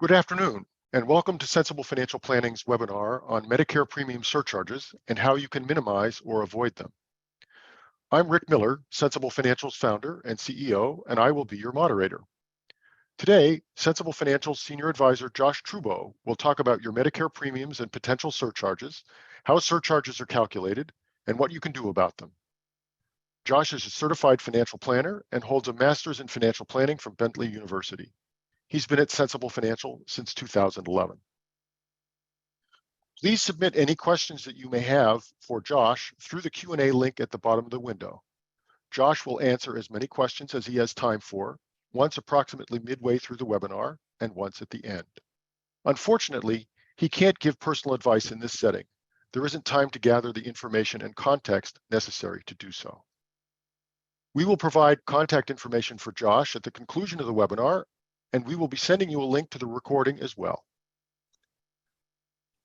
Good afternoon, and welcome to Sensible Financial Planning's webinar on Medicare premium surcharges and how you can minimize or avoid them. I'm Rick Miller, Sensible Financial's founder and CEO, and I will be your moderator. Today, Sensible Financial's Senior Advisor Josh Trubow will talk about your Medicare premiums and potential surcharges, how surcharges are calculated, and what you can do about them. Josh is a certified financial planner and holds a master's in financial planning from Bentley University. He's been at Sensible Financial since 2011. Please submit any questions that you may have for Josh through the Q&A link at the bottom of the window. Josh will answer as many questions as he has time for, once approximately midway through the webinar and once at the end. Unfortunately, he can't give personal advice in this setting. There isn't time to gather the information and context necessary to do so. We will provide contact information for Josh at the conclusion of the webinar, and we will be sending you a link to the recording as well.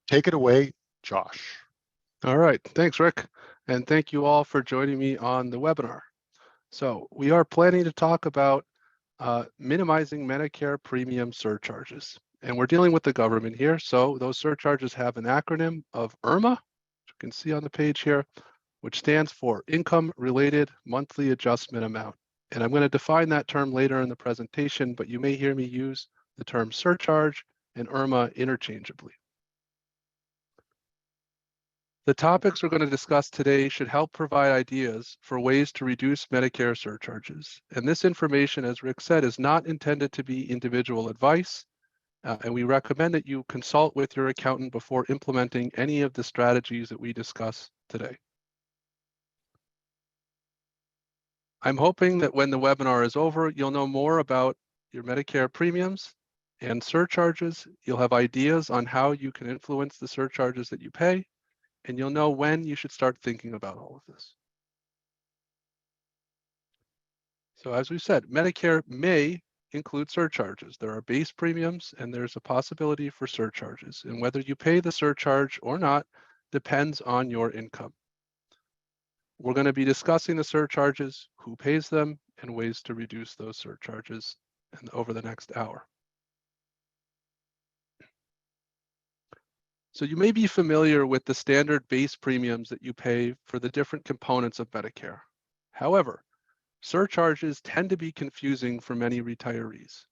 Take it away, Josh. All right, thanks, Rick. And thank you all for joining me on the webinar. So we are planning to talk about minimizing Medicare premium surcharges. And we're dealing with the government here. So those surcharges have an acronym of IRMA, which you can see on the page here, which stands for Income Related Monthly Adjustment Amount. And I'm going to define that term later in the presentation, but you may hear me use the term surcharge and IRMA interchangeably. The topics we're going to discuss today should help provide ideas for ways to reduce Medicare surcharges. And this information, as Rick said, is not intended to be individual advice, and we recommend that you consult with your accountant before implementing any of the strategies that we discuss today. I'm hoping that when the webinar is over, you'll know more about your Medicare premiums and surcharges. You'll have ideas on how you can influence the surcharges that you pay, and you'll know when you should start thinking about all of this. So as we said, Medicare may include surcharges. There are base premiums and there's a possibility for surcharges. And whether you pay the surcharge or not depends on your income. We're going to be discussing the surcharges, who pays them, and ways to reduce those surcharges over the next hour. So you may be familiar with the standard base premiums that you pay for the different components of Medicare. However, surcharges tend to be confusing for many retirees.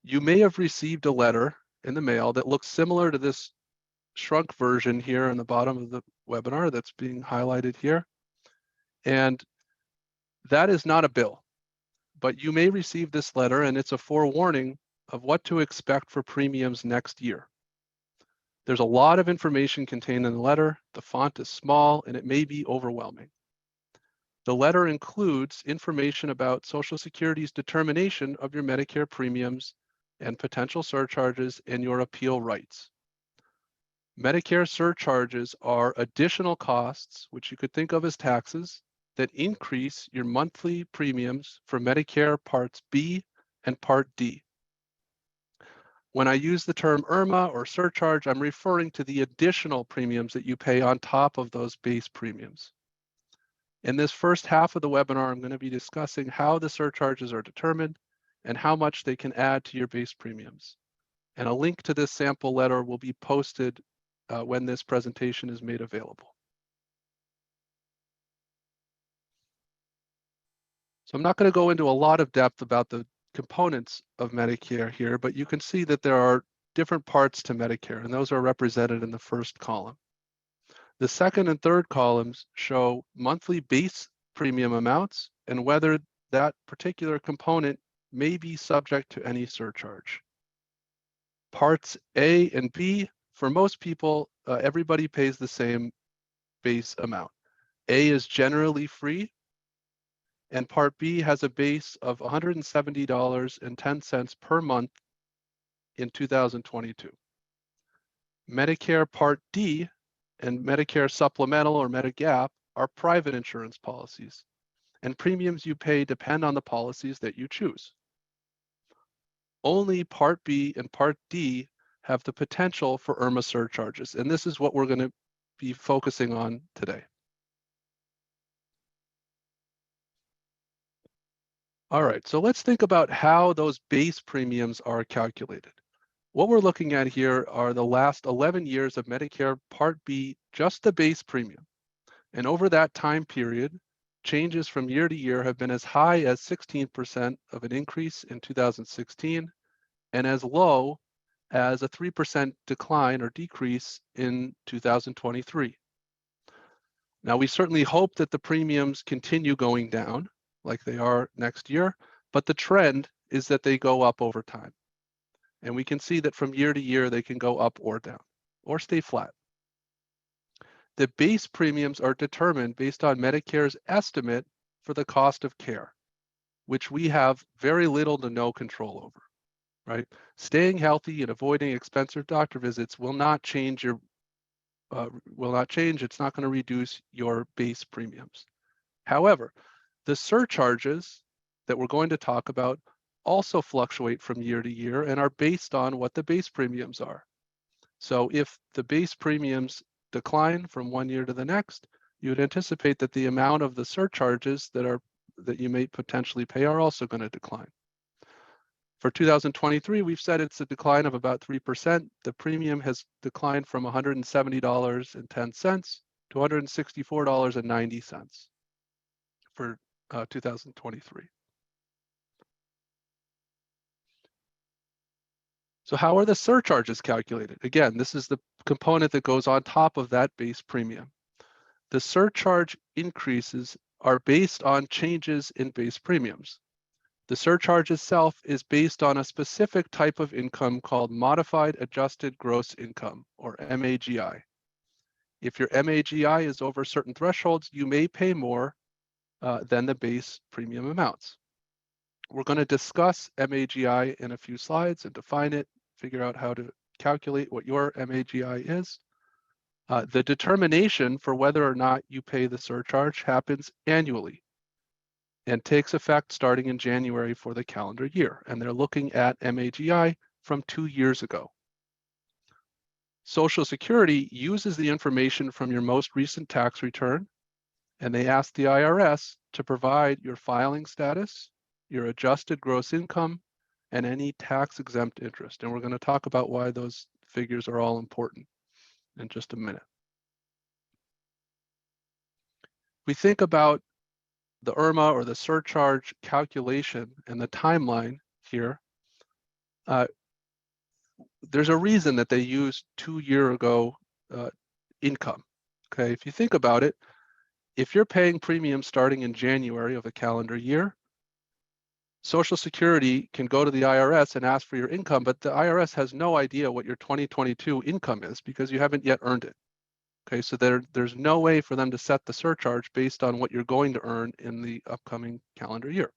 You may have received a letter in the mail that looks similar to this shrunk version here on the bottom of the webinar that's being highlighted here. And that is not a bill, but you may receive this letter and it's a forewarning of what to expect for premiums next year. There's a lot of information contained in the letter. The font is small and it may be overwhelming. The letter includes information about Social Security's determination of your Medicare premiums and potential surcharges and your appeal rights. Medicare surcharges are additional costs, which you could think of as taxes, that increase your monthly premiums for Medicare Parts B and Part D. When I use the term IRMA or surcharge, I'm referring to the additional premiums that you pay on top of those base premiums. In this first half of the webinar, I'm going to be discussing how the surcharges are determined and how much they can add to your base premiums. And a link to this sample letter will be posted when this presentation is made available. So I'm not going to go into a lot of depth about the components of Medicare here, but you can see that there are different parts to Medicare, and those are represented in the first column. The second and third columns show monthly base premium amounts and whether that particular component may be subject to any surcharge. Parts A and B, for most people, everybody pays the same base amount. A is generally free, and Part B has a base of $170.10 per month in 2022. Medicare Part D and Medicare Supplemental or Medigap are private insurance policies, and premiums you pay depend on the policies that you choose. Only Part B and Part D have the potential for IRMA surcharges, and this is what we're going to be focusing on today. All right, so let's think about how those base premiums are calculated. What we're looking at here are the last 11 years of Medicare Part B, just the base premium. And over that time period, changes from year to year have been as high as 16% of an increase in 2016 and as low as a 3% decline or decrease in 2023. Now, we certainly hope that the premiums continue going down like they are next year, but the trend is that they go up over time. And we can see that from year to year, they can go up or down or stay flat. The base premiums are determined based on Medicare's estimate for the cost of care, which we have very little to no control over, right? Staying healthy and avoiding expensive doctor visits will not change your It's not going to reduce your base premiums. However, the surcharges that we're going to talk about also fluctuate from year to year and are based on what the base premiums are. So if the base premiums decline from one year to the next, you would anticipate that the amount of the surcharges that you may potentially pay are also going to decline. For 2023, we've said it's a decline of about 3%. The premium has declined from $170.10 to $164.90 for 2023. So how are the surcharges calculated? Again, this is the component that goes on top of that base premium. The surcharge increases are based on changes in base premiums. The surcharge itself is based on a specific type of income called Modified Adjusted Gross Income, or MAGI. If your MAGI is over certain thresholds, you may pay more than the base premium amounts. We're going to discuss MAGI in a few slides and define it, figure out how to calculate what your MAGI is. The determination for whether or not you pay the surcharge happens annually and takes effect starting in January for the calendar year. And they're looking at MAGI from 2 years ago. Social Security uses the information from your most recent tax return, and they ask the IRS to provide your filing status, your adjusted gross income, and any tax-exempt interest. And we're going to talk about why those figures are all important in just a minute. We think about the IRMA or the surcharge calculation and the timeline here. There's a reason that they use 2 year ago income. Okay, if you think about it, if you're paying premiums starting in January of a calendar year, Social Security can go to the IRS and ask for your income, but the IRS has no idea what your 2022 income is because you haven't yet earned it. Okay, so there's no way for them to set the surcharge based on what you're going to earn in the upcoming calendar year.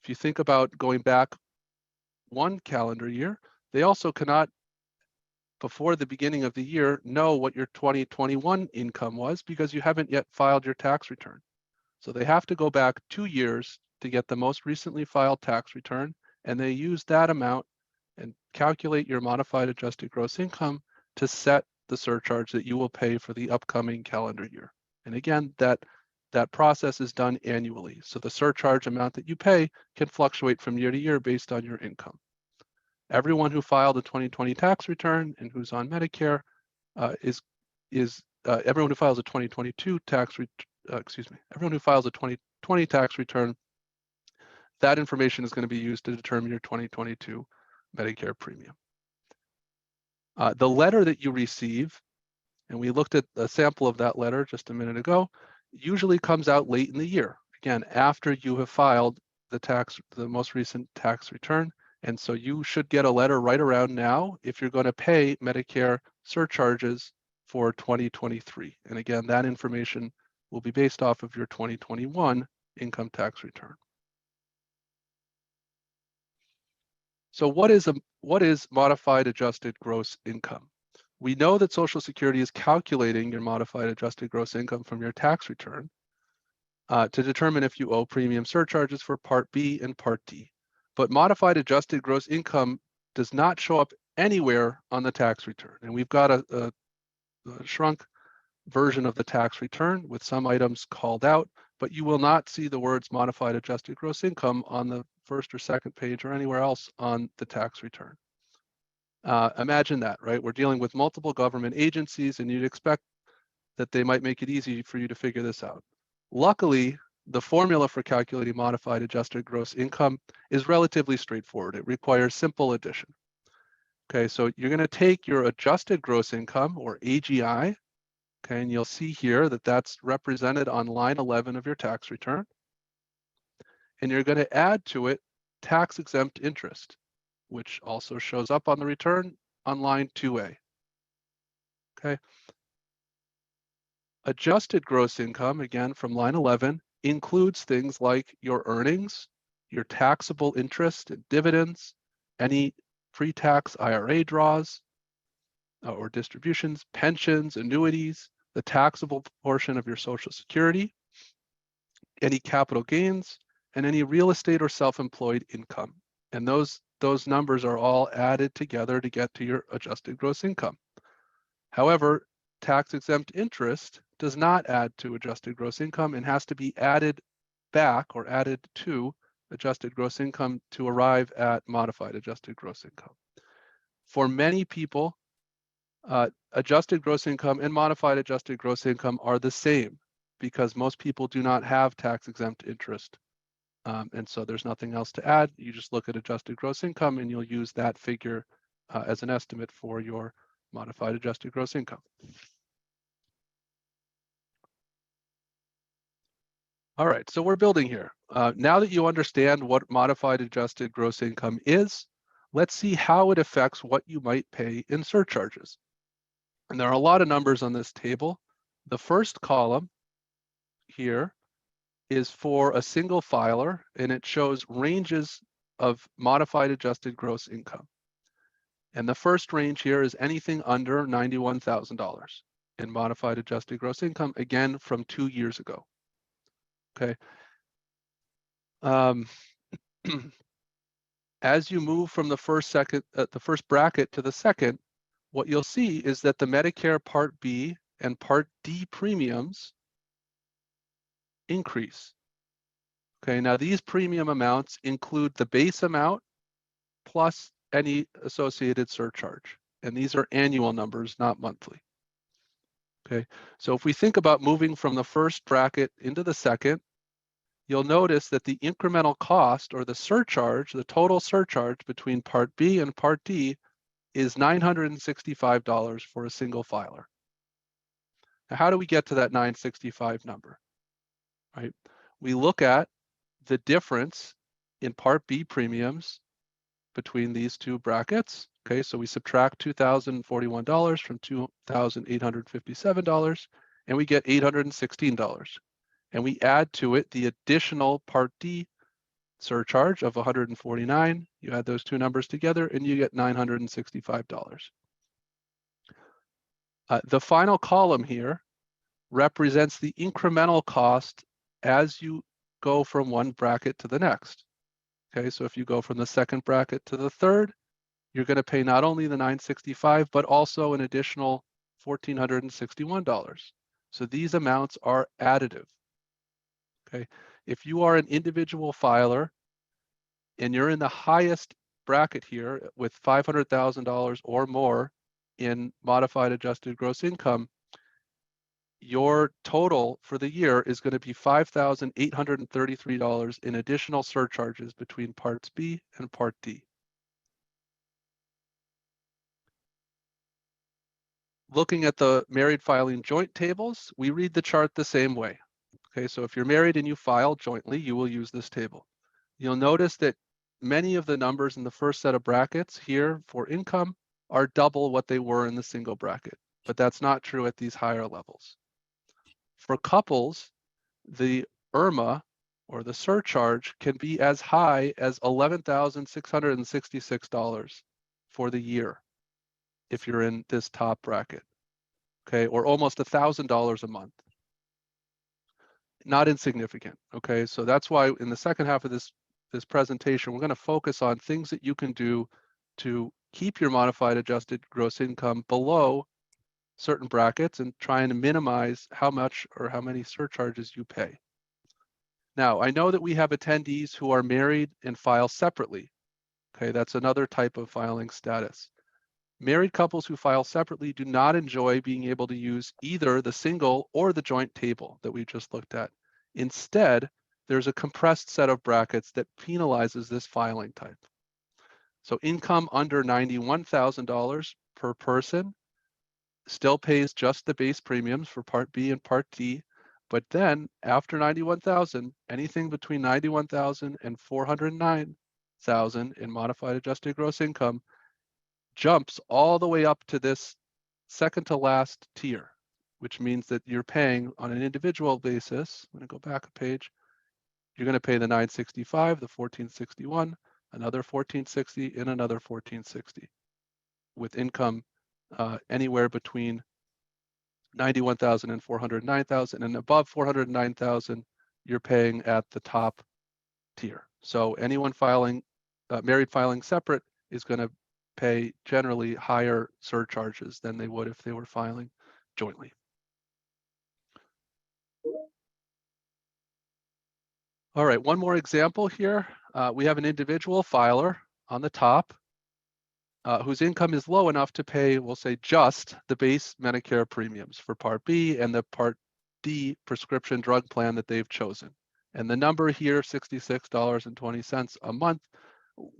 If you think about going back 1 calendar year, they also cannot, before the beginning of the year, know what your 2021 income was because you haven't yet filed your tax return. So they have to go back 2 years to get the most recently filed tax return, and they use that amount and calculate your modified adjusted gross income to set the surcharge that you will pay for the upcoming calendar year. And again, that process is done annually. So the surcharge amount that you pay can fluctuate from year to year based on your income. Everyone who filed a 2020 tax return and who's on Medicare everyone who files a 2022 everyone who files a 2020 tax return, that information is going to be used to determine your 2022 Medicare premium. The letter that you receive, and we looked at a sample of that letter just a minute ago, usually comes out late in the year. Again, after you have filed the most recent tax return. And so you should get a letter right around now if you're going to pay Medicare surcharges for 2023. And again, that information will be based off of your 2021 income tax return. So what is modified adjusted gross income? We know that Social Security is calculating your modified adjusted gross income from your tax return to determine if you owe premium surcharges for Part B and Part D. But modified adjusted gross income does not show up anywhere on the tax return. And we've got a shrunk version of the tax return with some items called out, but you will not see the words modified adjusted gross income on the first or second page or anywhere else on the tax return. Imagine that, right? We're dealing with multiple government agencies, and you'd expect that they might make it easy for you to figure this out. Luckily, the formula for calculating modified adjusted gross income is relatively straightforward. It requires simple addition. Okay, so you're going to take your adjusted gross income, or AGI, okay, and you'll see here that that's represented on line 11 of your tax return. And you're going to add to it tax-exempt interest, which also shows up on the return on line 2A. Okay. Adjusted gross income, again, from line 11, includes things like your earnings, your taxable interest and dividends, any pre-tax IRA draws or distributions, pensions, annuities, the taxable portion of your Social Security, any capital gains, and any real estate or self-employed income. And those numbers are all added together to get to your adjusted gross income. However, tax-exempt interest does not add to adjusted gross income and has to be added back or added to adjusted gross income to arrive at modified adjusted gross income. For many people, adjusted gross income and modified adjusted gross income are the same because most people do not have tax-exempt interest. And so there's nothing else to add. You just look at adjusted gross income and you'll use that figure as an estimate for your modified adjusted gross income. All right, so we're building here. Now that you understand what modified adjusted gross income is, let's see how it affects what you might pay in surcharges. And there are a lot of numbers on this table. The first column here is for a single filer, and it shows ranges of modified adjusted gross income. And the first range here is anything under $91,000 in modified adjusted gross income, again, from 2 years ago. Okay. As you move from the first bracket to the second, what you'll see is that the Medicare Part B and Part D premiums increase. Okay, now these premium amounts include the base amount plus any associated surcharge. And these are annual numbers, not monthly. Okay, so if we think about moving from the first bracket into the second, you'll notice that the incremental cost, or the surcharge, the total surcharge between Part B and Part D is $965 for a single filer. Now, how do we get to that $965 number? Right? We look at the difference in Part B premiums between these two brackets. Okay, so we subtract $2,041 from $2,857, and we get $816. And we add to it the additional Part D surcharge of $149. You add those two numbers together, and you get $965. The final column here represents the incremental cost as you go from one bracket to the next. Okay, so if you go from the second bracket to the third, you're going to pay not only the $965, but also an additional $1,461. So these amounts are additive. Okay, if you are an individual filer and you're in the highest bracket here with $500,000 or more in modified adjusted gross income, your total for the year is going to be $5,833 in additional surcharges between Parts B and Part D. Looking at the married filing joint tables, we read the chart the same way. Okay, so if you're married and you file jointly, you will use this table. You'll notice that many of the numbers in the first set of brackets here for income are double what they were in the single bracket, but that's not true at these higher levels. For couples, the IRMA, or the surcharge, can be as high as $11,666 for the year if you're in this top bracket, okay, or almost $1,000 a month. Not insignificant, okay? So that's why in the second half of this presentation, we're going to focus on things that you can do to keep your modified adjusted gross income below certain brackets and trying to minimize how much or how many surcharges you pay. Now, I know that we have attendees who are married and file separately. Okay, that's another type of filing status. Married couples who file separately do not enjoy being able to use either the single or the joint table that we just looked at. Instead, there's a compressed set of brackets that penalizes this filing type. So income under $91,000 per person still pays just the base premiums for Part B and Part D, but then after 91,000, anything between 91,000 and 409,000 in modified adjusted gross income jumps all the way up to this second to last tier, which means that you're paying on an individual basis. I'm going to go back a page. You're going to pay the 965, the 1461, another 1460, and another 1460, with income anywhere between 91,000 and 409,000, and above 409,000, you're paying at the top tier. So anyone filing, married filing separate is going to pay generally higher surcharges than they would if they were filing jointly. All right, one more example here. We have an individual filer on the top whose income is low enough to pay, we'll say, just the base Medicare premiums for Part B and the Part D prescription drug plan that they've chosen. And the number here, $66.20 a month,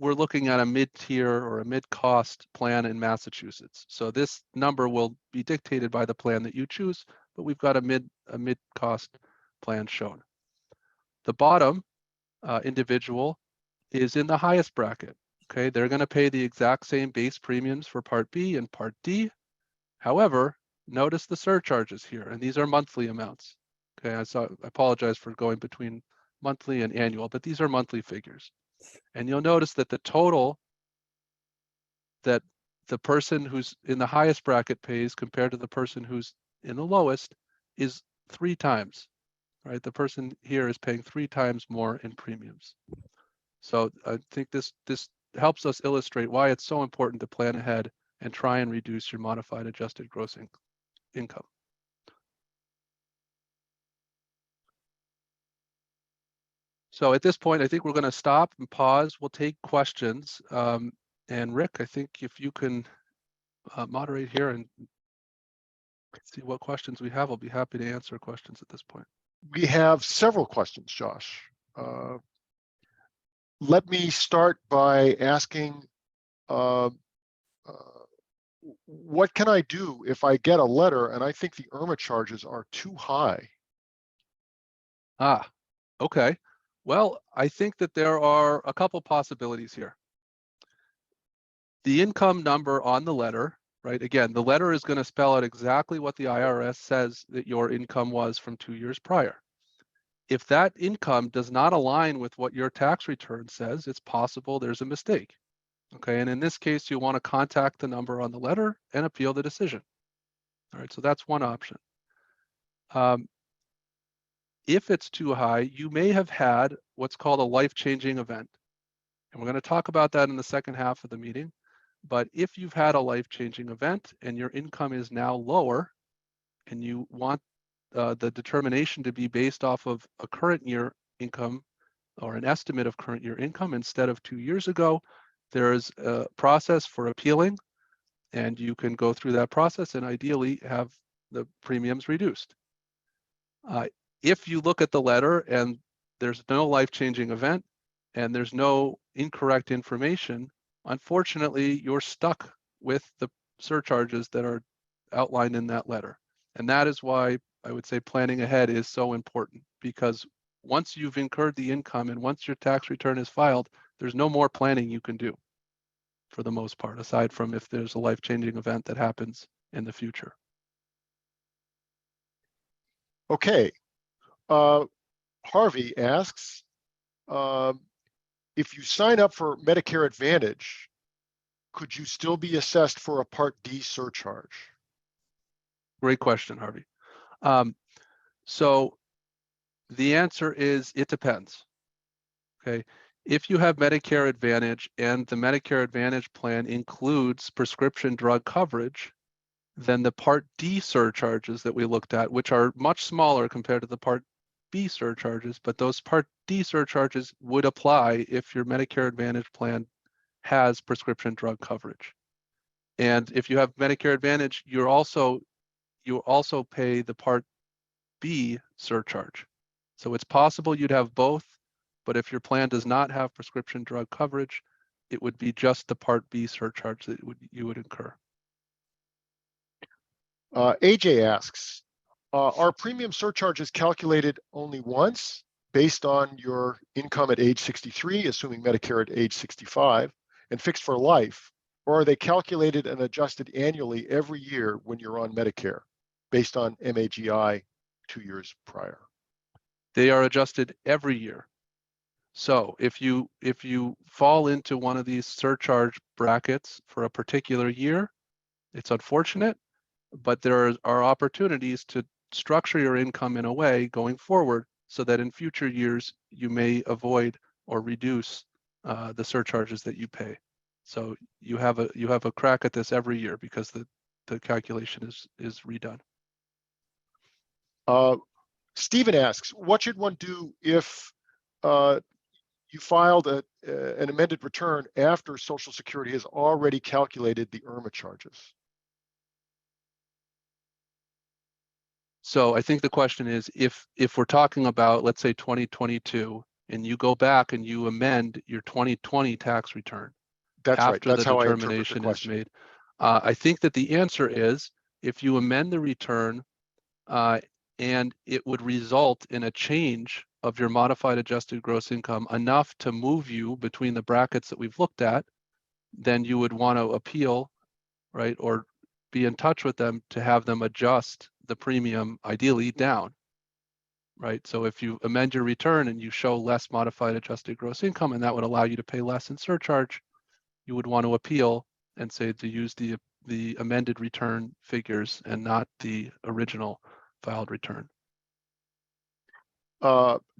we're looking at a mid-tier or a mid-cost plan in Massachusetts. So this number will be dictated by the plan that you choose, but we've got a mid-cost plan shown. The bottom individual is in the highest bracket. Okay, they're going to pay the exact same base premiums for Part B and Part D. However, notice the surcharges here, and these are monthly amounts. Okay, I apologize for going between monthly and annual, but these are monthly figures. And you'll notice that the total that the person who's in the highest bracket pays compared to the person who's in the lowest is 3 times, right? The person here is paying 3 times more in premiums. So I think this helps us illustrate why it's so important to plan ahead and try and reduce your modified adjusted gross income. So at this point, I think we're going to stop and pause. We'll take questions. And Rick, I think if you can moderate here and see what questions we have, I'll be happy to answer questions at this point. We have several questions, Josh. Let me start by asking, what can I do if I get a letter and I think the IRMA charges are too high? Okay. Well, I think that there are a couple possibilities here. The income number on the letter, right? Again, the letter is going to spell out exactly what the IRS says that your income was from 2 years prior. If that income does not align with what your tax return says, it's possible there's a mistake. Okay, and in this case, you want to contact the number on the letter and appeal the decision. All right, so that's one option. If it's too high, you may have had what's called a life-changing event. And we're going to talk about that in the second half of the meeting. But if you've had a life-changing event and your income is now lower and you want the determination to be based off of a current year income or an estimate of current year income instead of 2 years ago, there's a process for appealing, and you can go through that process and ideally have the premiums reduced. If you look at the letter and there's no life-changing event and there's no incorrect information, unfortunately, you're stuck with the surcharges that are outlined in that letter. And that is why I would say planning ahead is so important, because once you've incurred the income and once your tax return is filed, there's no more planning you can do for the most part, aside from if there's a life-changing event that happens in the future. Okay. Harvey asks, if you sign up for Medicare Advantage, could you still be assessed for a Part D surcharge? Great question, Harvey. So the answer is it depends. Okay. If you have Medicare Advantage and the Medicare Advantage plan includes prescription drug coverage, then the Part D surcharges that we looked at, which are much smaller compared to the Part B surcharges, but those Part D surcharges would apply if your Medicare Advantage plan has prescription drug coverage. And if you have Medicare Advantage, you also pay the Part B surcharge. So it's possible you'd have both, but if your plan does not have prescription drug coverage, it would be just the Part B surcharge that you would incur. AJ asks, are premium surcharges calculated only once based on your income at age 63, assuming Medicare at age 65, and fixed for life? Or are they calculated and adjusted annually every year when you're on Medicare based on MAGI 2 years prior? They are adjusted every year. So if you fall into one of these surcharge brackets for a particular year, it's unfortunate, but there are opportunities to structure your income in a way going forward so that in future years you may avoid or reduce the surcharges that you pay. So you have a crack at this every year because the calculation is redone. Stephen asks, what should one do if you filed an amended return after Social Security has already calculated the IRMA charges? So I think the question is, if we're talking about, let's say 2022, and you go back and you amend your 2020 tax return That's right. after That's the how I interpret the determination is question. made, I think that the answer is, if you amend the return and it would result in a change of your modified adjusted gross income enough to move you between the brackets that we've looked at, then you would want to appeal, right, or be in touch with them to have them adjust the premium, ideally down, right? So if you amend your return and you show less modified adjusted gross income, and that would allow you to pay less in surcharge, you would want to appeal and say to use the amended return figures and not the original filed return.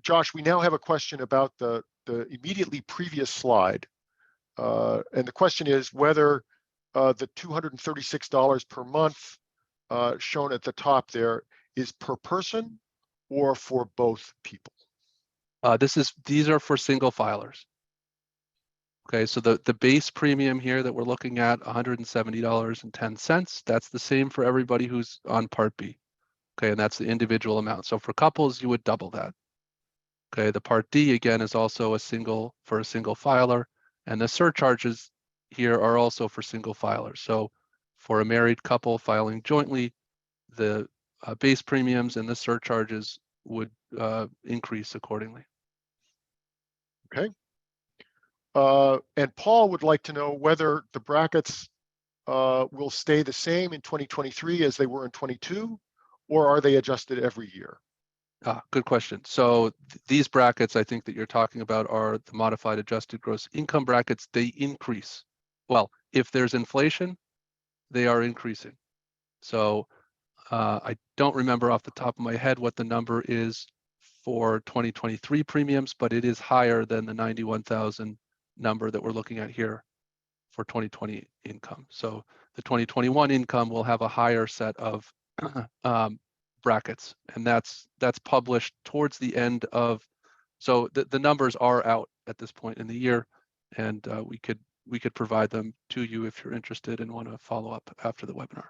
Josh, we now have a question about the immediately previous slide. And the question is whether the $236 per month shown at the top there is per person or for both people. These are for single filers. Okay, so the base premium here that we're looking at, $170.10, that's the same for everybody who's on Part B. Okay, and that's the individual amount. So for couples, you would double that. Okay, the Part D again is also a single filer, and the surcharges here are also for single filers. So for a married couple filing jointly, the base premiums and the surcharges would increase accordingly. Okay. And Paul would like to know whether the brackets will stay the same in 2023 as they were in 22, or are they adjusted every year? Good question. So these brackets I think that you're talking about are the modified adjusted gross income brackets. They increase. Well, if there's inflation, they are increasing. So I don't remember off the top of my head what the number is for 2023 premiums, but it is higher than the 91,000 number that we're looking at here for 2020 income. So the 2021 income will have a higher set of brackets, and that's published towards the end of, so the numbers are out at this point in the year, and we could provide them to you if you're interested and want to follow up after the webinar.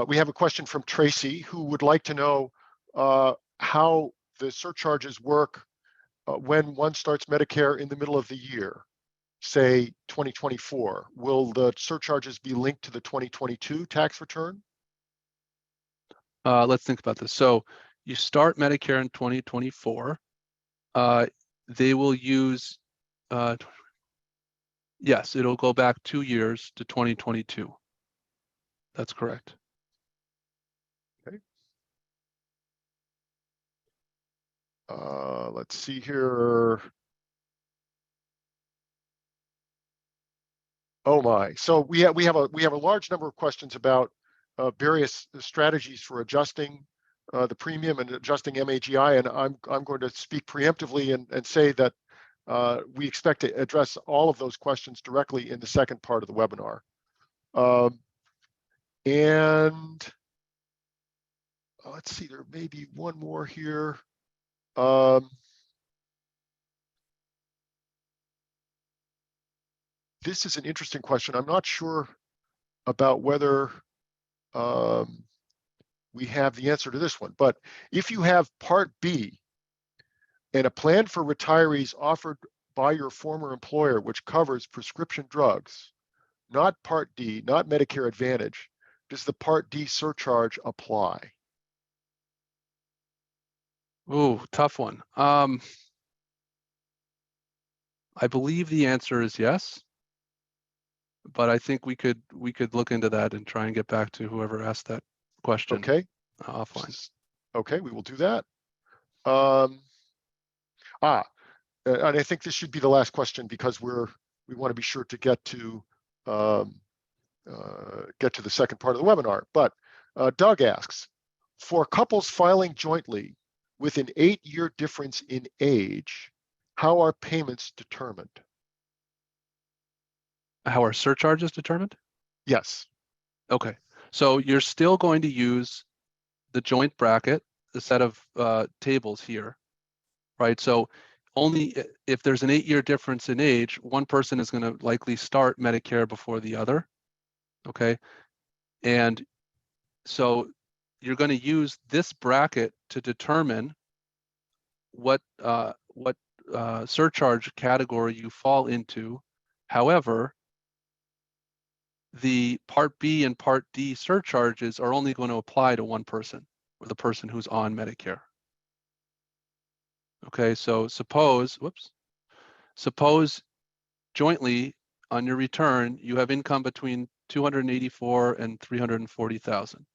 We have a question from Tracy, who would like to know how the surcharges work when one starts Medicare in the middle of the year, say 2024. Will the surcharges be linked to the 2022 tax return? Let's think about this. So you start Medicare in 2024. They will use, yes, it'll go back 2 years to 2022. That's correct. Okay. Let's see here. Oh my! So we have a large number of questions about various strategies for adjusting the premium and adjusting MAGI, and I'm going to speak preemptively and say that we expect to address all of those questions directly in the second part of the webinar. And let's see, there may be one more here. this is an interesting question. I'm not sure about whether we have the answer to this one, but if you have Part B and a plan for retirees offered by your former employer, which covers prescription drugs, not Part D, not Medicare Advantage, does the Part D surcharge apply? Ooh, tough one. I believe the answer is yes, but I think we could look into that and try and get back to whoever asked that question Okay. offline. Okay, we will do that. And I think this should be the last question because we want to be sure to get to the second part of the webinar. But Doug asks, for couples filing jointly with an 8-year difference in age, how are payments determined? How are surcharges determined? Yes. Okay, so you're still going to use the joint bracket, the set of tables here, right? So only if there's an 8-year difference in age, one person is going to likely start Medicare before the other, okay? And so you're going to use this bracket to determine what surcharge category you fall into. However, the Part B and Part D surcharges are only going to apply to one person, or the person who's on Medicare. Okay, so suppose jointly on your return, you have income between 284 and 340,000.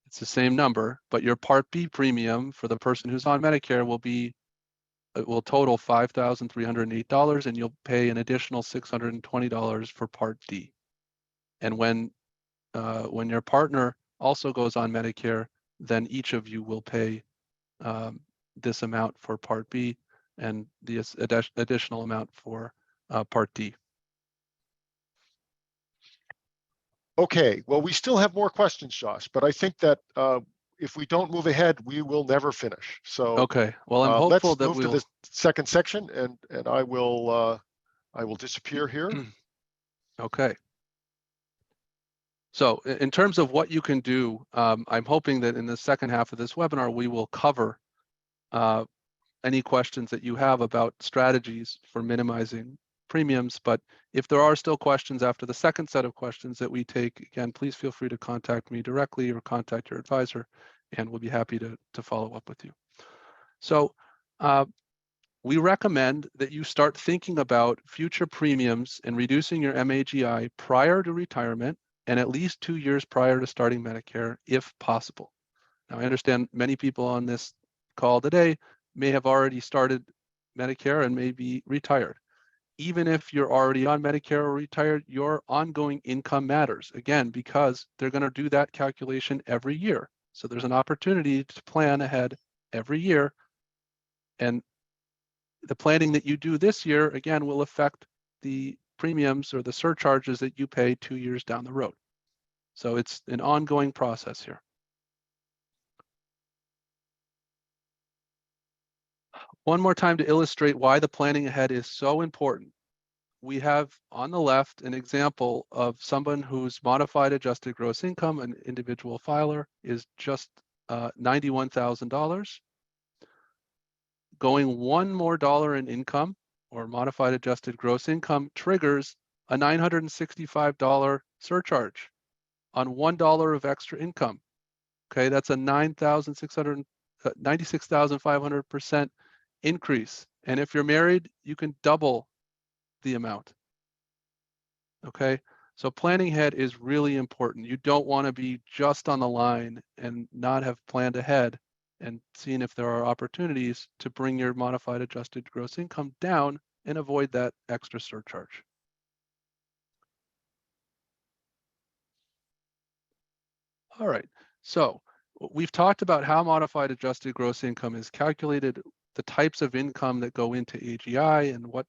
It's the same number, but your Part B premium for the person who's on Medicare will total $5,308, and you'll pay an additional $620 for Part D. And when your partner also goes on Medicare, then each of you will pay this amount for Part B and the additional amount for Part D. Okay, well, we still have more questions, Josh, but I think that if we don't move ahead, we will never finish. So okay, well, I'm hopeful let's that move to the second section, and I will disappear here. Okay. So in terms of what you can do, I'm hoping that in the second half of this webinar, we will cover any questions that you have about strategies for minimizing premiums. But if there are still questions after the second set of questions that we take, again, please feel free to contact me directly or contact your advisor, and we'll be happy to follow up with you. So we recommend that you start thinking about future premiums and reducing your MAGI prior to retirement and at least 2 years prior to starting Medicare, if possible. Now, I understand many people on this call today may have already started Medicare and may be retired. Even if you're already on Medicare or retired, your ongoing income matters, again, because they're going to do that calculation every year. So there's an opportunity to plan ahead every year. And the planning that you do this year, again, will affect the premiums or the surcharges that you pay 2 years down the road. So it's an ongoing process here. One more time to illustrate why the planning ahead is so important. We have on the left an example of someone whose modified adjusted gross income, an individual filer, is just $91,000. Going one more dollar in income or modified adjusted gross income triggers a $965 surcharge on $1 of extra income. Okay, that's a 96,500% increase. And if you're married, you can double the amount. Okay, so planning ahead is really important. You don't want to be just on the line and not have planned ahead and seeing if there are opportunities to bring your modified adjusted gross income down and avoid that extra surcharge. All right, so we've talked about how modified adjusted gross income is calculated, the types of income that go into AGI, and what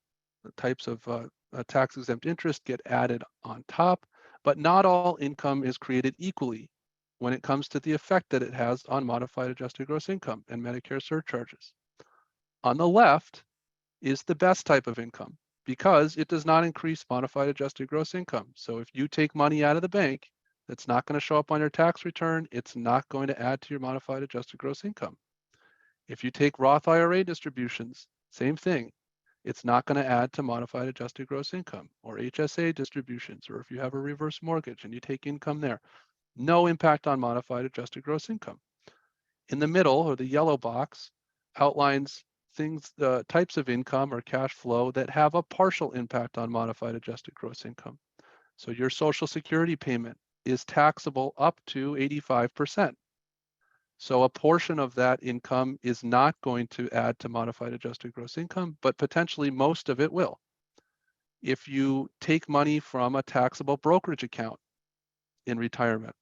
types of tax-exempt interest get added on top, but not all income is created equally when it comes to the effect that it has on modified adjusted gross income and Medicare surcharges. On the left is the best type of income because it does not increase modified adjusted gross income. So if you take money out of the bank, that's not going to show up on your tax return. It's not going to add to your modified adjusted gross income. If you take Roth IRA distributions, same thing. It's not going to add to modified adjusted gross income, or HSA distributions, or if you have a reverse mortgage and you take income there, no impact on modified adjusted gross income. In the middle, or the yellow box, outlines things, types of income or cash flow that have a partial impact on modified adjusted gross income. So your Social Security payment is taxable up to 85%. So a portion of that income is not going to add to modified adjusted gross income, but potentially most of it will. If you take money from a taxable brokerage account in retirement,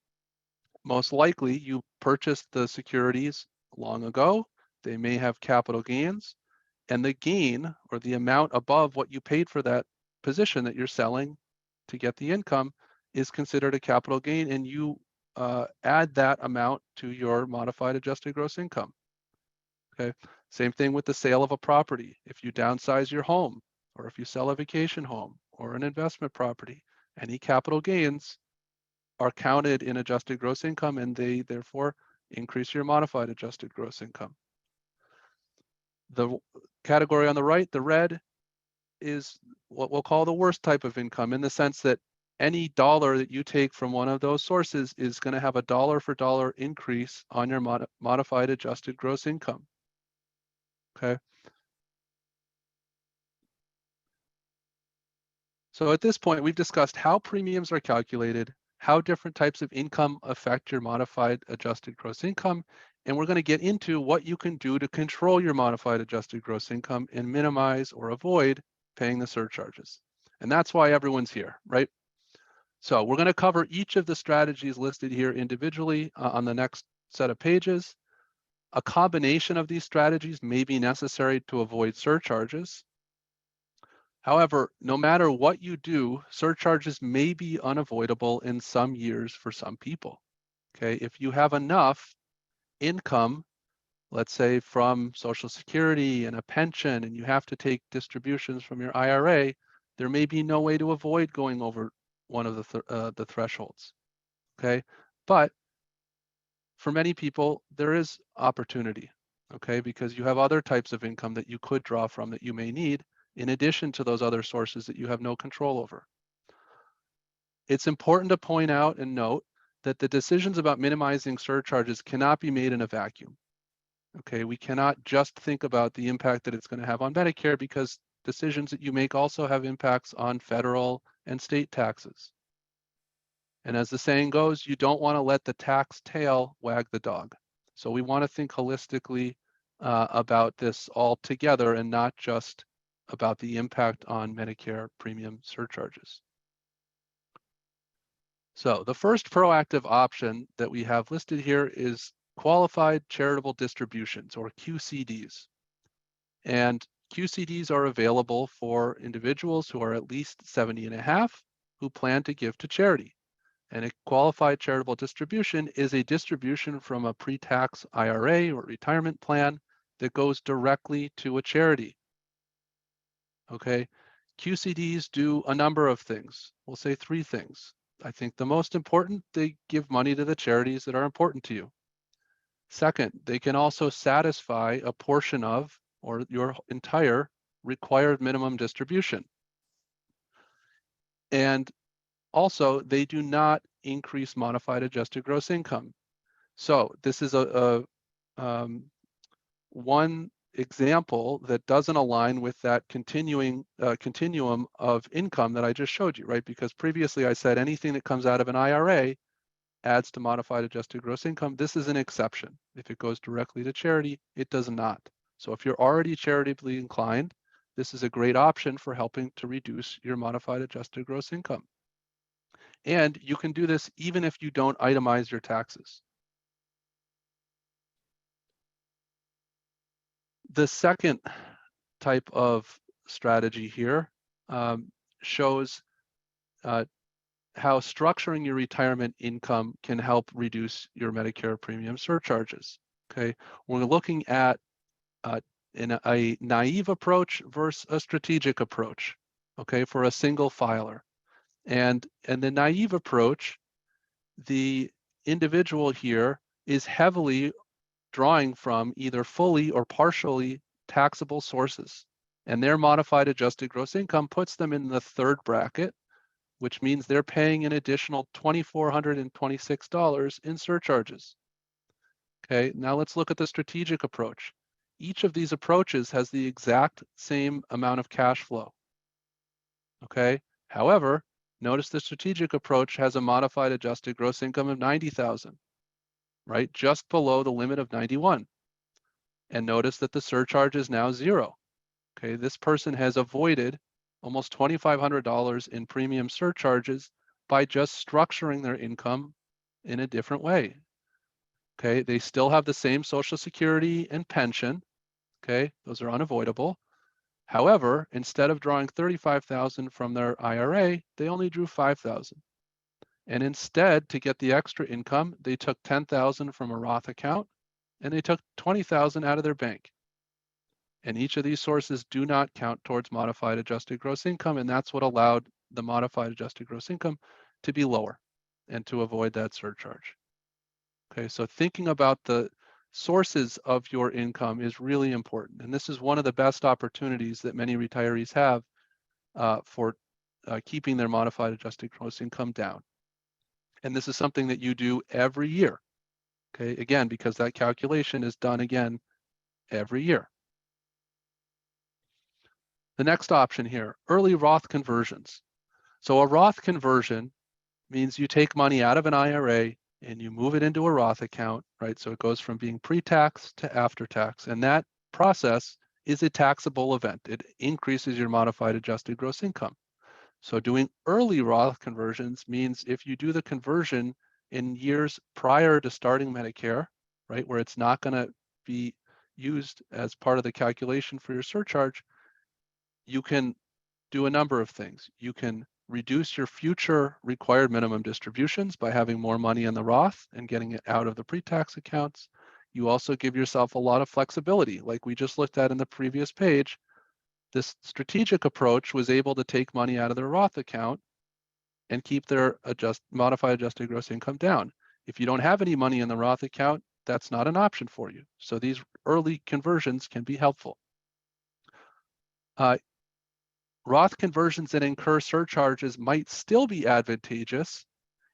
most likely you purchased the securities long ago. They may have capital gains, and the gain or the amount above what you paid for that position that you're selling to get the income is considered a capital gain, and you add that amount to your modified adjusted gross income. Okay, same thing with the sale of a property. If you downsize your home, or if you sell a vacation home or an investment property, any capital gains are counted in adjusted gross income, and they therefore increase your modified adjusted gross income. The category on the right, the red, is what we'll call the worst type of income, in the sense that any dollar that you take from one of those sources is going to have a dollar for dollar increase on your modified adjusted gross income. Okay. So at this point, we've discussed how premiums are calculated, how different types of income affect your modified adjusted gross income, and we're going to get into what you can do to control your modified adjusted gross income and minimize or avoid paying the surcharges. And that's why everyone's here, right? So we're going to cover each of the strategies listed here individually on the next set of pages. A combination of these strategies may be necessary to avoid surcharges. However, no matter what you do, surcharges may be unavoidable in some years for some people. Okay, if you have enough income, let's say from Social Security and a pension, and you have to take distributions from your IRA, there may be no way to avoid going over one of the thresholds. Okay, but for many people, there is opportunity. Okay, because you have other types of income that you could draw from that you may need, in addition to those other sources that you have no control over. It's important to point out and note that the decisions about minimizing surcharges cannot be made in a vacuum. Okay, we cannot just think about the impact that it's going to have on Medicare, because decisions that you make also have impacts on federal and state taxes. And as the saying goes, you don't want to let the tax tail wag the dog. So we want to think holistically about this all together, and not just about the impact on Medicare premium surcharges. So the first proactive option that we have listed here is qualified charitable distributions, or QCDs. And QCDs are available for individuals who are at least 70 and a half who plan to give to charity. And a qualified charitable distribution is a distribution from a pre-tax IRA or retirement plan that goes directly to a charity. Okay, QCDs do a number of things. We'll say 3 things. I think the most important, they give money to the charities that are important to you. Second, they can also satisfy a portion of, or your entire required minimum distribution. And also, they do not increase modified adjusted gross income. So this is one example that doesn't align with that continuum of income that I just showed you, right? Because previously I said anything that comes out of an IRA adds to modified adjusted gross income. This is an exception. If it goes directly to charity, it does not. So if you're already charitably inclined, this is a great option for helping to reduce your modified adjusted gross income. And you can do this even if you don't itemize your taxes. The second type of strategy here shows how structuring your retirement income can help reduce your Medicare premium surcharges. Okay, we're looking at in a naive approach versus a strategic approach, okay, for a single filer. And the naive approach, the individual here is heavily drawing from either fully or partially taxable sources. And their modified adjusted gross income puts them in the third bracket, which means they're paying an additional $2,426 in surcharges. Okay, now let's look at the strategic approach. Each of these approaches has the exact same amount of cash flow. Okay, however, notice the strategic approach has a modified adjusted gross income of 90,000, right? Just below the limit of 91. And notice that the surcharge is now 0. Okay, this person has avoided almost $2,500 in premium surcharges by just structuring their income in a different way. Okay, they still have the same Social Security and pension. Okay, those are unavoidable. However, instead of drawing $35,000 from their IRA, they only drew $5,000. And instead, to get the extra income, they took $10,000 from a Roth account and they took $20,000 out of their bank. And each of these sources do not count towards modified adjusted gross income, and that's what allowed the modified adjusted gross income to be lower and to avoid that surcharge. Okay, so thinking about the sources of your income is really important. And this is one of the best opportunities that many retirees have for keeping their modified adjusted gross income down. And this is something that you do every year. Okay, again, because that calculation is done again every year. The next option here, early Roth conversions. So a Roth conversion means you take money out of an IRA and you move it into a Roth account, right? So it goes from being pre-tax to after-tax. And that process is a taxable event. It increases your modified adjusted gross income. So doing early Roth conversions means if you do the conversion in years prior to starting Medicare, right, where it's not going to be used as part of the calculation for your surcharge, you can do a number of things. You can reduce your future required minimum distributions by having more money in the Roth and getting it out of the pre-tax accounts. You also give yourself a lot of flexibility. Like we just looked at in the previous page, this strategic approach was able to take money out of their Roth account and keep their modified adjusted gross income down. If you don't have any money in the Roth account, that's not an option for you. So these early conversions can be helpful. Roth conversions that incur surcharges might still be advantageous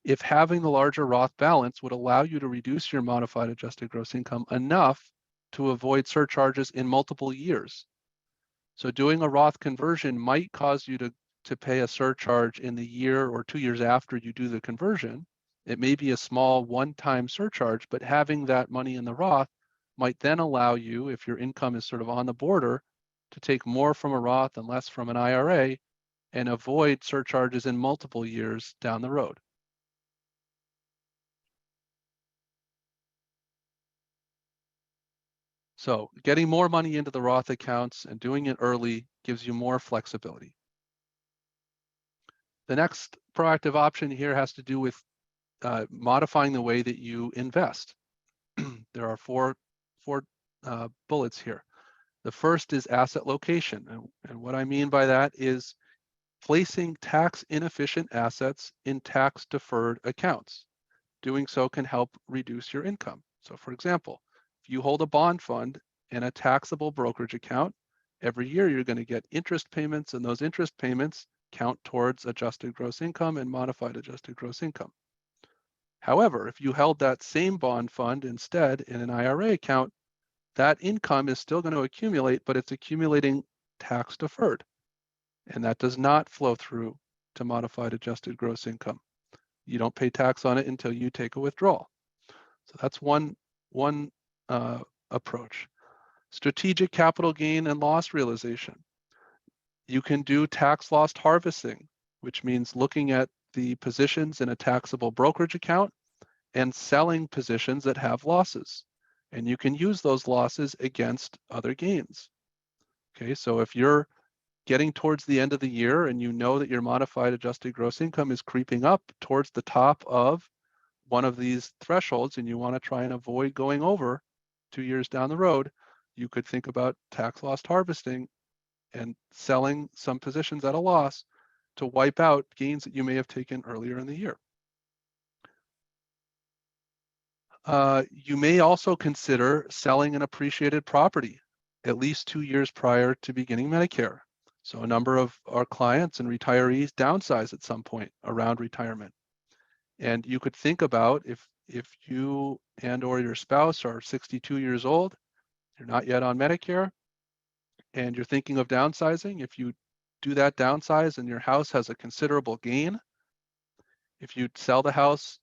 if having the larger Roth balance would allow you to reduce your modified adjusted gross income enough to avoid surcharges in multiple years. So doing a Roth conversion might cause you to pay a surcharge in the year or 2 years after you do the conversion. It may be a small one-time surcharge, but having that money in the Roth might then allow you, if your income is sort of on the border, to take more from a Roth and less from an IRA and avoid surcharges in multiple years down the road. So getting more money into the Roth accounts and doing it early gives you more flexibility. The next proactive option here has to do with modifying the way that you invest. There are four bullets here. The first is asset location. And what I mean by that is placing tax inefficient assets in tax deferred accounts. Doing so can help reduce your income. So for example, if you hold a bond fund in a taxable brokerage account, every year you're going to get interest payments, and those interest payments count towards adjusted gross income and modified adjusted gross income. However, if you held that same bond fund instead in an IRA account, that income is still going to accumulate, but it's accumulating tax deferred. And that does not flow through to modified adjusted gross income. You don't pay tax on it until you take a withdrawal. So that's one approach. Strategic capital gain and loss realization. You can do tax loss harvesting, which means looking at the positions in a taxable brokerage account and selling positions that have losses. And you can use those losses against other gains. Okay, so if you're getting towards the end of the year and you know that your modified adjusted gross income is creeping up towards the top of one of these thresholds and you want to try and avoid going over 2 years down the road, you could think about tax loss harvesting and selling some positions at a loss to wipe out gains that you may have taken earlier in the year. You may also consider selling an appreciated property at least 2 years prior to beginning Medicare. So a number of our clients and retirees downsize at some point around retirement. And you could think about if you and or your spouse are 62 years old, you're not yet on Medicare, and you're thinking of downsizing, if you do that downsize and your house has a considerable gain, if you sell the house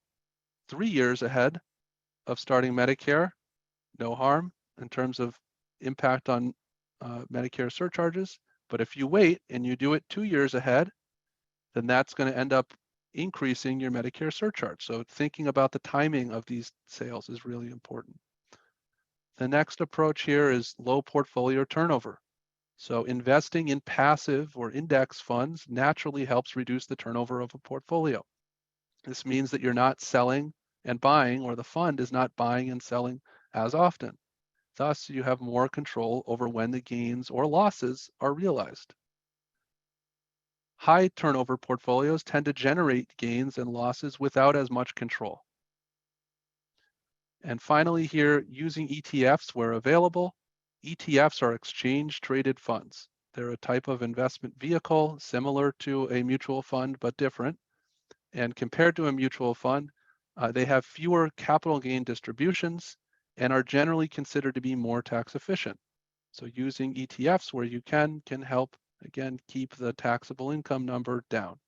3 years ahead of starting Medicare, no harm in terms of impact on Medicare surcharges. But if you wait and you do it 2 years ahead, then that's going to end up increasing your Medicare surcharge. So thinking about the timing of these sales is really important. The next approach here is low portfolio turnover. So investing in passive or index funds naturally helps reduce the turnover of a portfolio. This means that you're not selling and buying, or the fund is not buying and selling as often. Thus, you have more control over when the gains or losses are realized. High turnover portfolios tend to generate gains and losses without as much control. And finally here, using ETFs where available. ETFs are exchange traded funds. They're a type of investment vehicle similar to a mutual fund, but different. And compared to a mutual fund, they have fewer capital gain distributions and are generally considered to be more tax efficient. So using ETFs where you can help, again, keep the taxable income number down.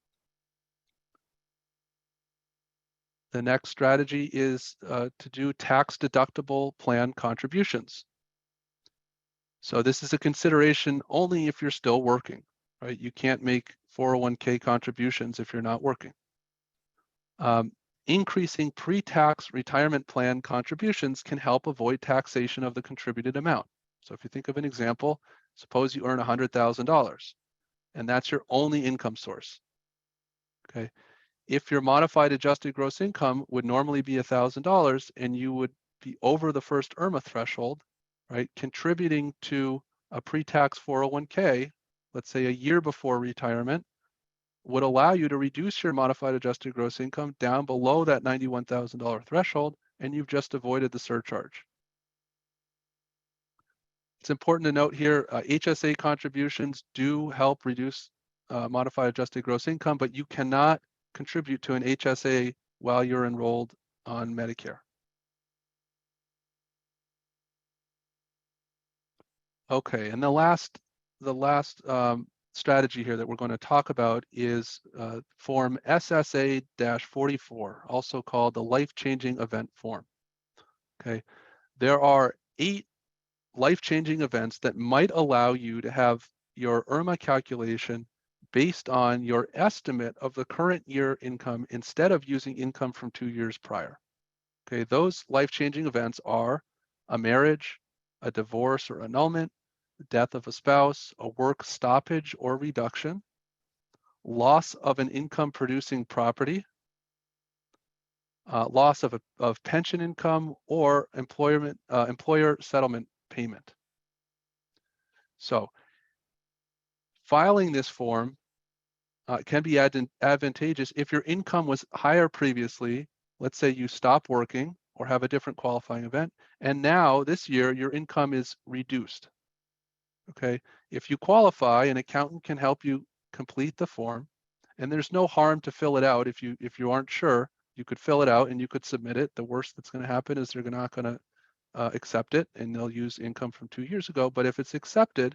The next strategy is to do tax deductible plan contributions. So this is a consideration only if you're still working, right? You can't make 401k contributions if you're not working. Increasing pre-tax retirement plan contributions can help avoid taxation of the contributed amount. So if you think of an example, suppose you earn $100,000 and that's your only income source, okay? If your modified adjusted gross income would normally be $1,000 and you would be over the first IRMA threshold, right? Contributing to a pre-tax 401k, let's say a year before retirement, would allow you to reduce your modified adjusted gross income down below that $91,000 threshold, and you've just avoided the surcharge. It's important to note here, HSA contributions do help reduce modified adjusted gross income, but you cannot contribute to an HSA while you're enrolled on Medicare. Okay, and the last strategy here that we're going to talk about is form SSA-44, also called the life-changing event form. Okay, there are 8 life-changing events that might allow you to have your IRMA calculation based on your estimate of the current year income instead of using income from 2 years prior. Okay, those life-changing events are a marriage, a divorce or annulment, death of a spouse, a work stoppage or reduction, loss of an income-producing property, loss of pension income, or employer settlement payment. So filing this form can be advantageous if your income was higher previously. Let's say you stop working or have a different qualifying event, and now this year your income is reduced. Okay, if you qualify, an accountant can help you complete the form, and there's no harm to fill it out. If you aren't sure, you could fill it out and you could submit it. The worst that's going to happen is they're not going to accept it, and they'll use income from 2 years ago. But if it's accepted,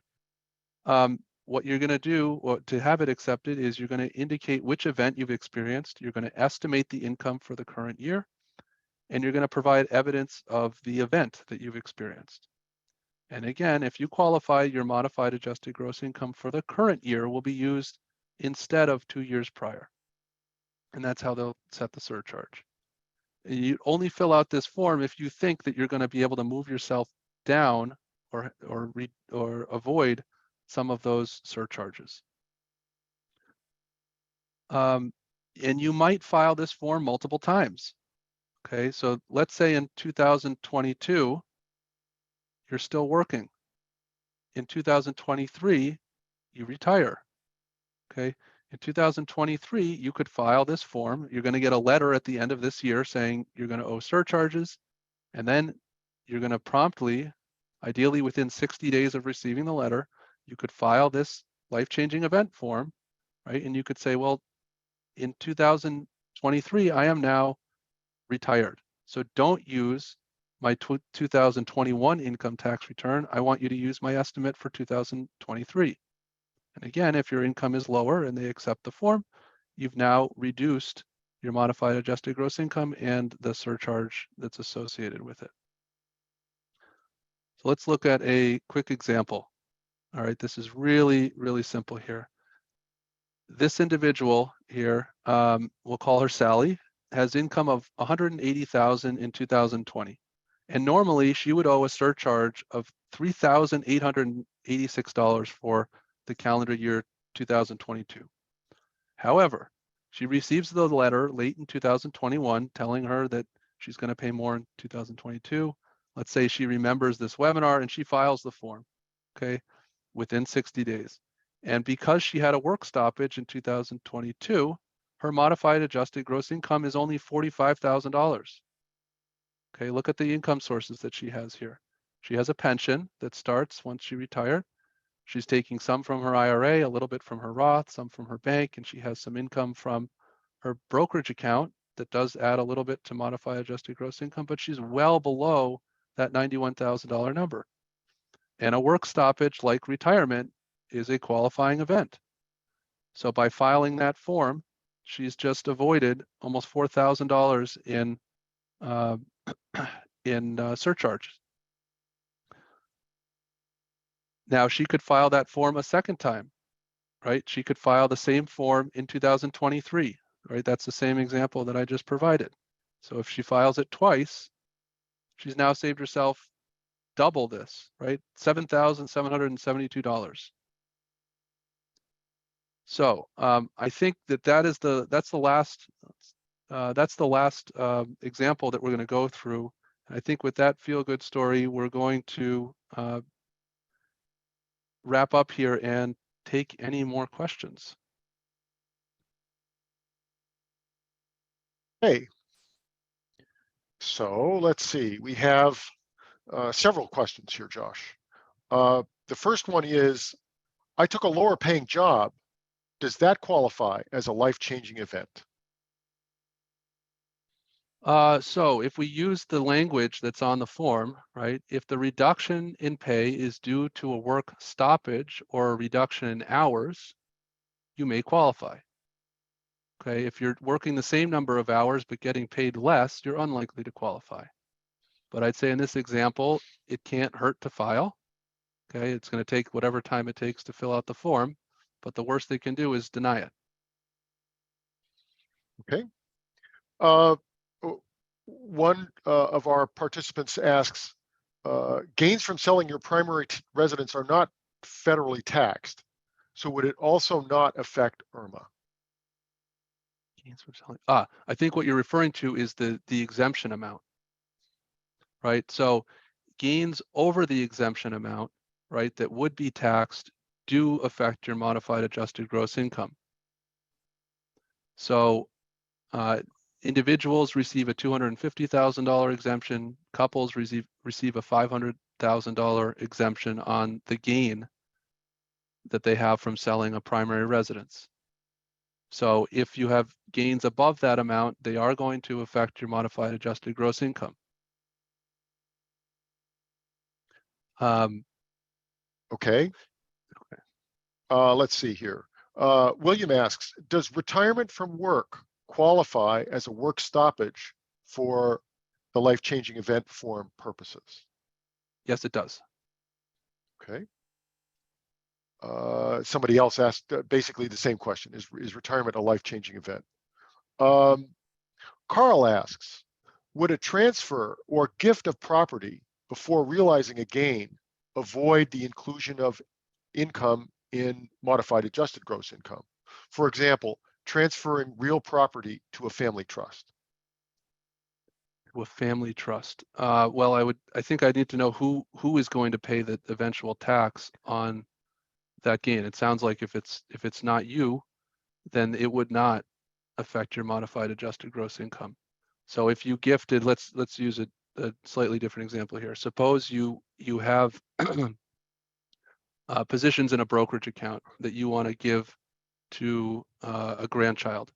what you're going to do to have it accepted is you're going to indicate which event you've experienced. You're going to estimate the income for the current year, and you're going to provide evidence of the event that you've experienced. And again, if you qualify, your modified adjusted gross income for the current year will be used instead of 2 years prior. And that's how they'll set the surcharge. And you only fill out this form if you think that you're going to be able to move yourself down or avoid some of those surcharges. And you might file this form multiple times. Okay, so let's say in 2022, you're still working in 2023, you retire, okay? In 2023, you could file this form. You're going to get a letter at the end of this year saying you're going to owe surcharges, and then you're going to promptly, ideally within 60 days of receiving the letter, you could file this life-changing event form, right? And you could say, well, in 2023, I am now retired. So don't use my 2021 income tax return. I want you to use my estimate for 2023. And again, if your income is lower and they accept the form, you've now reduced your modified adjusted gross income and the surcharge that's associated with it. So let's look at a quick example. All right, this is really, really simple here. This individual here, we'll call her Sally, has income of $180,000 in 2020. And normally she would owe a surcharge of $3,886 for the calendar year 2022. However, she receives the letter late in 2021 telling her that she's going to pay more in 2022. Let's say she remembers this webinar and she files the form, okay, within 60 days. And because she had a work stoppage in 2022, her modified adjusted gross income is only $45,000. Okay, look at the income sources that she has here. She has a pension that starts once she retired. She's taking some from her IRA, a little bit from her Roth, some from her bank, and she has some income from her brokerage account that does add a little bit to modify adjusted gross income, but she's well below that $91,000 number. And a work stoppage like retirement is a qualifying event. So by filing that form, she's just avoided almost $4,000 in surcharges. Now she could file that form a second time, right? She could file the same form in 2023, right? That's the same example that I just provided. So if she files it twice, she's now saved herself double this, right? $7,772. So I think that's the last example that we're going to go through. I think with that feel-good story, we're going to wrap up here and take any more questions. Hey, so let's see. We have several questions here, Josh. The first one is, I took a lower paying job. Does that qualify as a life-changing event? So if we use the language that's on the form, right, if the reduction in pay is due to a work stoppage or a reduction in hours, you may qualify. Okay, if you're working the same number of hours but getting paid less, you're unlikely to qualify. But I'd say in this example, it can't hurt to file. Okay, it's going to take whatever time it takes to fill out the form, but the worst they can do is deny it. Okay. One of our participants asks, gains from selling your primary residence are not federally taxed, so would it also not affect IRMA? Gains from selling. I think what you're referring to is the exemption amount, right? So gains over the exemption amount, right, that would be taxed do affect your modified adjusted gross income. So individuals receive a $250,000 exemption, couples receive a $500,000 exemption on the gain that they have from selling a primary residence. So if you have gains above that amount, they are going to affect your modified adjusted gross income. Okay. Let's see here. William asks, does retirement from work qualify as a work stoppage for the life-changing event form purposes? Yes, it does. Okay. Somebody else asked basically the same question. Is retirement a life-changing event? Carl asks, would a transfer or gift of property before realizing a gain avoid the inclusion of income in modified adjusted gross income? For example, transferring real property to a family trust. To a family trust. Well, I think I need to know who is going to pay the eventual tax on that gain. It sounds like if it's not you, then it would not affect your modified adjusted gross income. So if you gifted, let's use a slightly different example here. Suppose you have positions in a brokerage account that you want to give to a grandchild.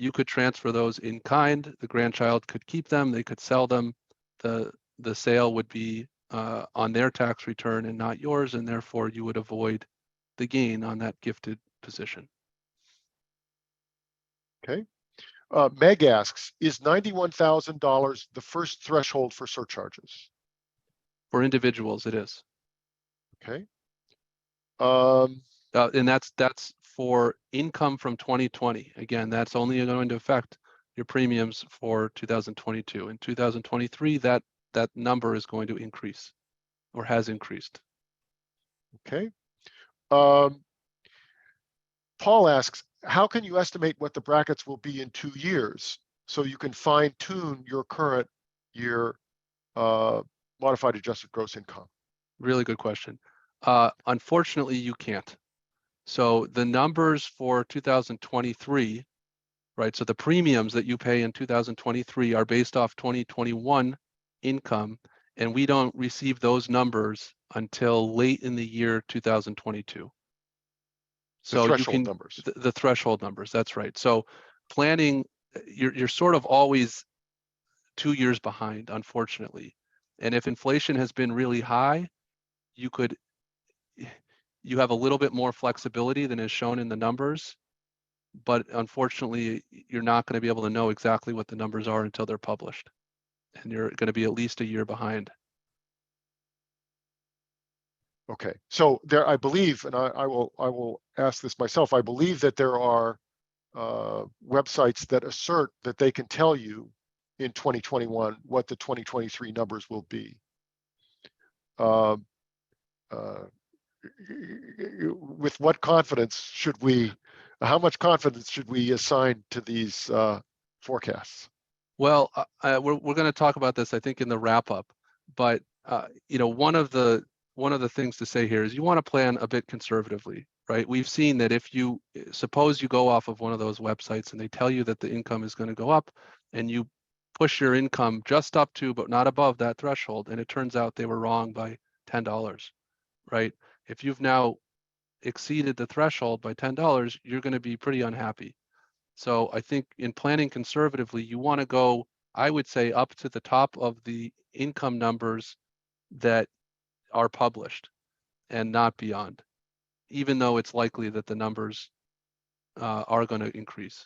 You could transfer those in kind. The grandchild could keep them. They could sell them. The sale would be on their tax return and not yours, and therefore you would avoid the gain on that gifted position. Okay. Meg asks, is $91,000 the first threshold for surcharges? For individuals, it is. Okay. And that's for income from 2020. Again, that's only going to affect your premiums for 2022. In 2023, that number is going to increase or has increased. Okay. Paul asks, how can you estimate what the brackets will be in 2 years so you can fine tune your current year modified adjusted gross income? Really good question. Unfortunately, you can't. So the numbers for 2023, right? So the premiums that you pay in 2023 are based off 2021 income, and we don't receive those numbers until late in the year 2022. So The threshold numbers. The threshold numbers, that's right. So planning, you're sort of always 2 years behind, unfortunately. And if inflation has been really high, you have a little bit more flexibility than is shown in the numbers, but unfortunately, you're not going to be able to know exactly what the numbers are until they're published, and you're going to be at least a year behind. Okay, so there, I believe, and I will ask this myself, I believe that there are websites that assert that they can tell you in 2021 what the 2023 numbers will be. With what confidence should we, how much confidence should we assign to these forecasts? Well, we're going to talk about this, I think, in the wrap up. But one of the things to say here is you want to plan a bit conservatively, right? We've seen that if you suppose you go off of one of those websites and they tell you that the income is going to go up, and you push your income just up to but not above that threshold, and it turns out they were wrong by $10, right? If you've now exceeded the threshold by $10, you're going to be pretty unhappy. So I think in planning conservatively, you want to go, I would say, up to the top of the income numbers that are published and not beyond, even though it's likely that the numbers are going to increase.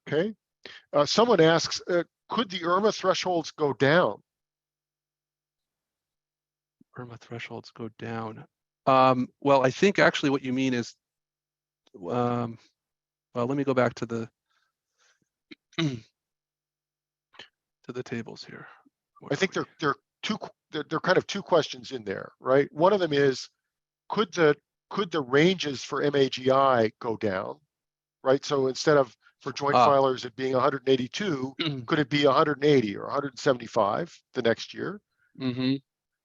Okay. Someone asks, could the IRMA thresholds go down? IRMA thresholds go down. Well, I think actually what you mean is, well, let me go back to the to the tables here. I think there are kind of two questions in there, right? One of them is, could the ranges for MAGI go down, right? So instead of for joint filers it being 182, could it be 180 or 175 the next year? Mm-hmm.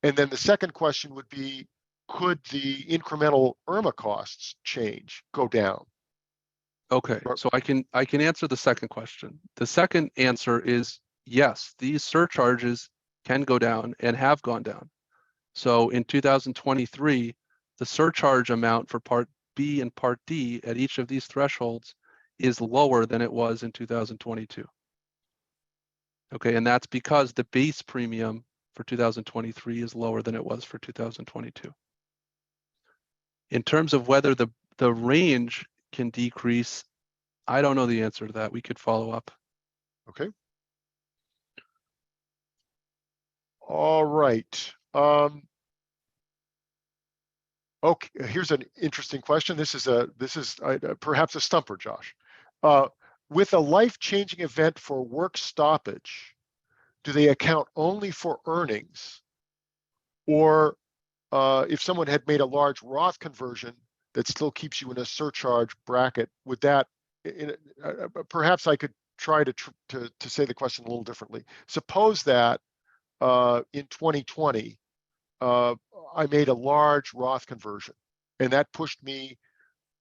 And then the second question would be, could the incremental IRMA costs change, go down? Okay, so I can answer the second question. The second answer is yes, these surcharges can go down and have gone down. So in 2023, the surcharge amount for Part B and Part D at each of these thresholds is lower than it was in 2022. Okay, and that's because the base premium for 2023 is lower than it was for 2022. In terms of whether the range can decrease, I don't know the answer to that. We could follow up. Okay. All right. Okay, here's an interesting question. This is perhaps a stumper, Josh. With a life-changing event for work stoppage, do they account only for earnings? Or if someone had made a large Roth conversion that still keeps you in a surcharge bracket, would that, perhaps I could try to say the question a little differently. Suppose that in 2020, I made a large Roth conversion, and that pushed me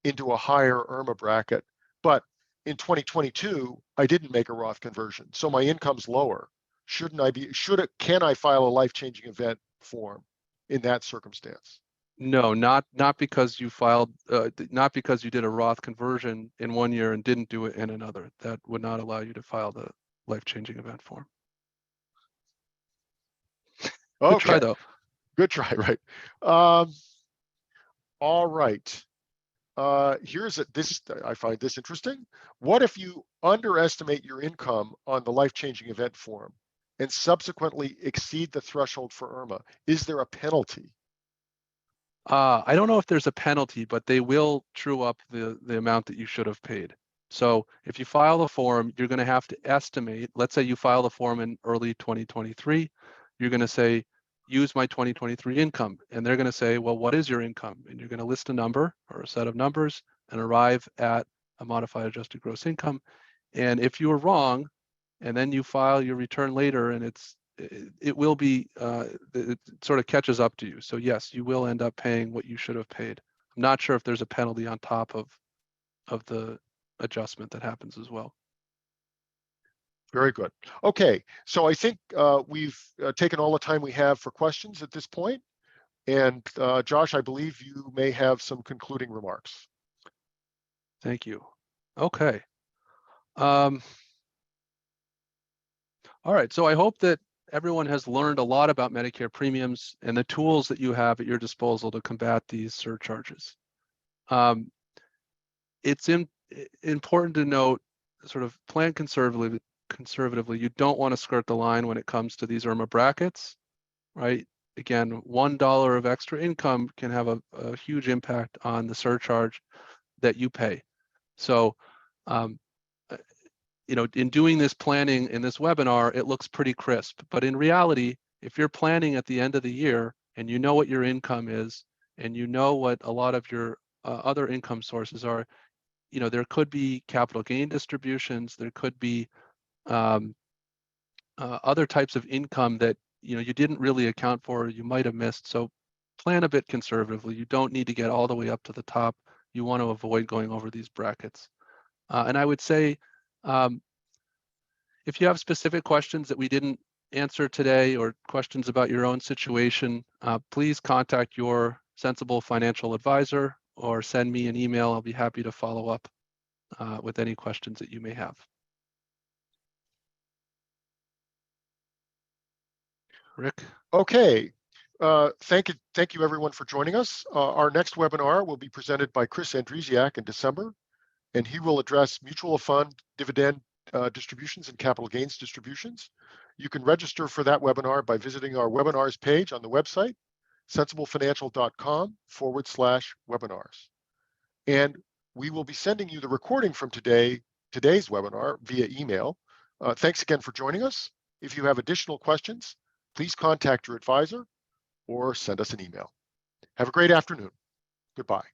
into a higher IRMA bracket. But in 2022, I didn't make a Roth conversion, so my income's lower. Can I file a life-changing event form in that circumstance? No, not because you filed, not because you did a Roth conversion in one year and didn't do it in another. That would not allow you to file the life-changing event form. Good try, Okay, though. good try, right? All right. I find this interesting. What if you underestimate your income on the life-changing event form and subsequently exceed the threshold for IRMA? Is there a penalty? I don't know if there's a penalty, but they will true up the amount that you should have paid. So if you file the form, you're going to have to estimate. Let's say you file the form in early 2023. You're going to say, use my 2023 income. And they're going to say, well, what is your income? And you're going to list a number or a set of numbers and arrive at a modified adjusted gross income. And if you were wrong, and then you file your return later and it will be, it sort of catches up to you. So yes, you will end up paying what you should have paid. I'm not sure if there's a penalty on top of the adjustment that happens as well. Very good. Okay, so I think we've taken all the time we have for questions at this point. And Josh, I believe you may have some concluding remarks. Thank you. Okay. All right, so I hope that everyone has learned a lot about Medicare premiums and the tools that you have at your disposal to combat these surcharges. It's important to note, sort of plan conservatively. You don't want to skirt the line when it comes to these IRMA brackets, right? Again, $1 of extra income can have a huge impact on the surcharge that you pay. So, you know, in doing this planning in this webinar, it looks pretty crisp. But in reality, if you're planning at the end of the year and you know what your income is and you know what a lot of your other income sources are, you know, there could be capital gain distributions, there could be other types of income that, you know, you didn't really account for, you might have missed. So plan a bit conservatively. You don't need to get all the way up to the top. You want to avoid going over these brackets. And I would say, if you have specific questions that we didn't answer today or questions about your own situation, please contact your sensible financial advisor or send me an email. I'll be happy to follow up with any questions that you may have. Rick? Okay. Thank you everyone for joining us. Our next webinar will be presented by Chris Andresiak in December, and he will address mutual fund dividend distributions and capital gains distributions. You can register for that webinar by visiting our webinars page on the website, sensiblefinancial.com/webinars. And we will be sending you the recording from today's webinar via email. Thanks again for joining us. If you have additional questions, please contact your advisor or send us an email. Have a great afternoon. Goodbye.